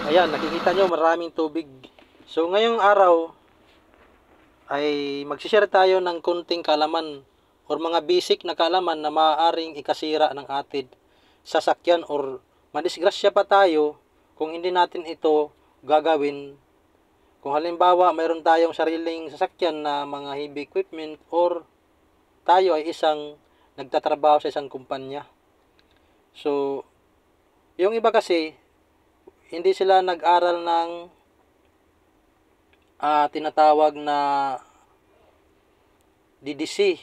Ayan, nakikita nyo maraming tubig. So ngayong araw ay magsishare tayo ng konting kaalaman or mga basic na kaalaman na maaaring ikasira ng atin sasakyan or madisgrasya pa tayo kung hindi natin ito gagawin. Kung halimbawa mayroon tayong sariling sasakyan na mga heavy equipment or tayo ay isang nagtatrabaho sa isang kumpanya. So, yung iba kasi hindi sila nag-aral ng tinatawag na DDC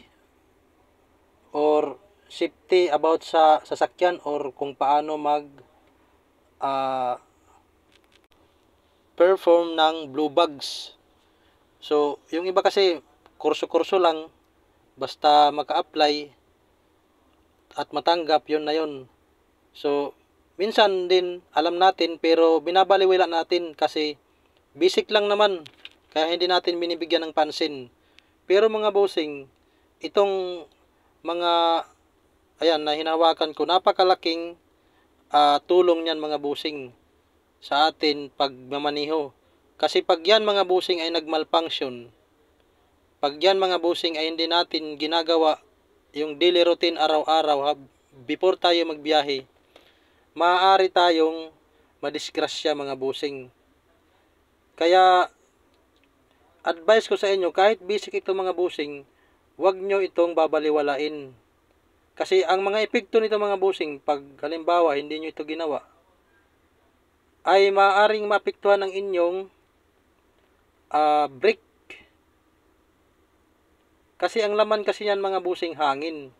or safety about sa sasakyan or kung paano mag perform ng blue bags. So, yung iba kasi kurso-kurso lang basta maka-apply at matanggap, yun na yun. So, minsan din alam natin pero binabaliwala natin kasi basic lang naman kaya hindi natin binibigyan ng pansin. Pero mga bossing, itong mga ayan na hinahawakan ko, napakalaking tulong niyan mga bossing sa atin pag mamaniho. Kasi pag yan mga bossing ay nagmalfunction, pag yan mga bossing ay hindi natin ginagawa yung daily routine araw-araw before tayo magbiyahe, maaari tayong madisgrasya mga bossing. Kaya advice ko sa inyo, kahit basic ito mga bossing, huwag nyo itong babaliwalain. Kasi ang mga epekto nito mga bossing, pag halimbawa hindi nyo ito ginawa, ay maaaring maapektuhan ng inyong brake. Kasi ang laman kasi yan mga bossing, hangin.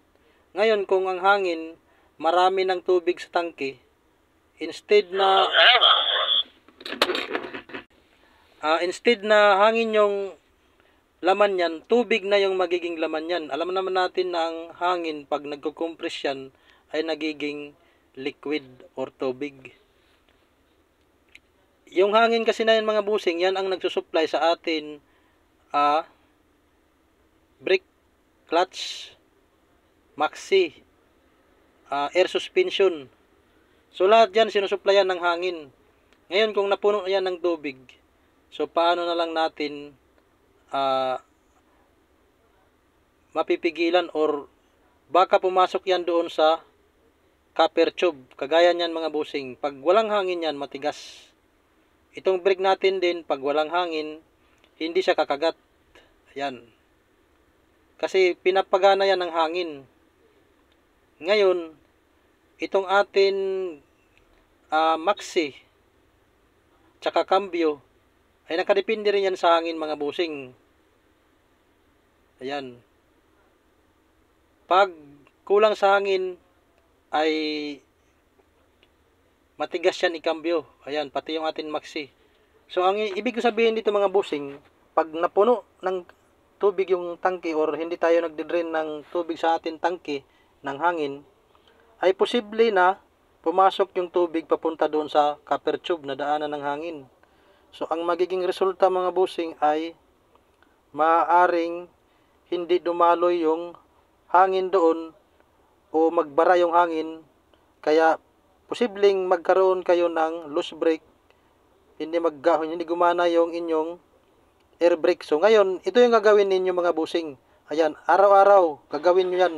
Ngayon kung ang hangin, marami ng tubig sa tangke, instead na hangin yung laman yan, tubig na yung magiging laman yan. Alam naman natin na ang hangin pag nagko-compress yan ay nagiging liquid or tubig. Yung hangin kasi na yan mga bossing, yan ang nagsusupply sa atin brake, clutch, maxi, air suspension. So lahat yan sinusupplyan ng hangin. Ngayon kung napuno yan ng tubig, so paano na lang natin mapipigilan or baka pumasok yan doon sa copper tube. Kagaya niyan mga bossing, pag walang hangin yan matigas. Itong brake natin din pag walang hangin hindi siya kakagat. Ayan. Kasi pinapagana yan ng hangin. Ngayon itong atin maxi tsaka cambio ay nakadepende rin yan sa hangin mga bossing. Ayan. Pag kulang sa hangin ay matigas yan i-cambio. Ayan, pati yung atin maxi. So ang ibig ko sabihin dito mga bossing, pag napuno ng tubig yung tangke or hindi tayo nagde-drain ng tubig sa atin tangke ng hangin, ay posible na pumasok yung tubig papunta doon sa copper tube na daanan ng hangin. So ang magiging resulta mga bossing ay maaaring hindi dumaloy yung hangin doon o magbara yung hangin, kaya posibleng magkaroon kayo ng loose brake, hindi gumana yung inyong air brake. So ngayon, ito yung gagawin ninyo mga bossing. Ayan, araw-araw gagawin nyo yan.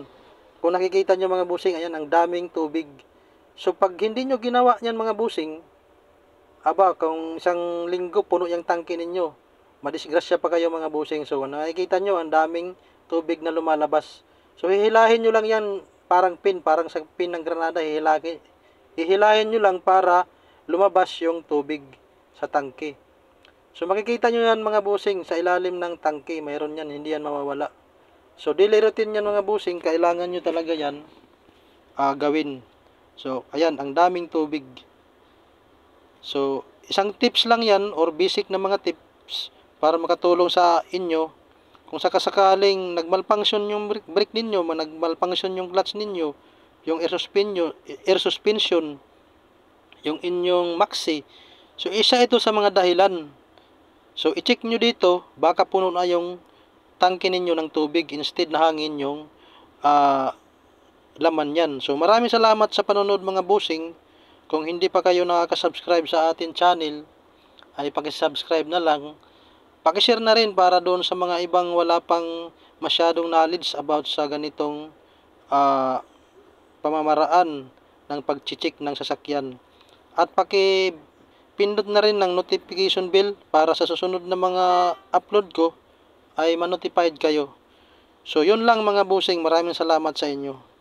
Kung nakikita nyo mga bossing, ayan, ang daming tubig. So pag hindi nyo ginawa yan mga bossing, kung isang linggo puno yung tangke ninyo, madisgrasya pa kayo mga bossing. So nakikita nyo, ang daming tubig na lumalabas. So hihilahin nyo lang yan, parang sa pin ng granada, hihilahin nyo lang para lumabas yung tubig sa tangke. So makikita nyo yan mga bossing, sa ilalim ng tangke, mayroon yan, hindi yan mawawala. So daily routine yan mga bossing, kailangan nyo talaga yan gawin. So ayan, ang daming tubig. So isang tips lang yan or basic na mga tips para makatulong sa inyo kung sakasakaling nagmalfunction yung brake ninyo, nagmalfunction yung clutch ninyo, yung air suspension, yung inyong maxi. So isa ito sa mga dahilan. So i-check nyo dito, baka puno na yung tangke ninyo ng tubig, instead na hangin yung laman yan. So maraming salamat sa panonood mga bossing. Kung hindi pa kayo nakaka-subscribe sa atin channel, ay paki-subscribe na lang. Paki-share na rin para doon sa mga ibang wala pang masyadong knowledge about sa ganitong pamamaraan ng pag-check ng sasakyan. At paki-pindot na rin ng notification bell para sa susunod na mga upload ko ay ma-notified kayo. So yun lang mga bossing, maraming salamat sa inyo.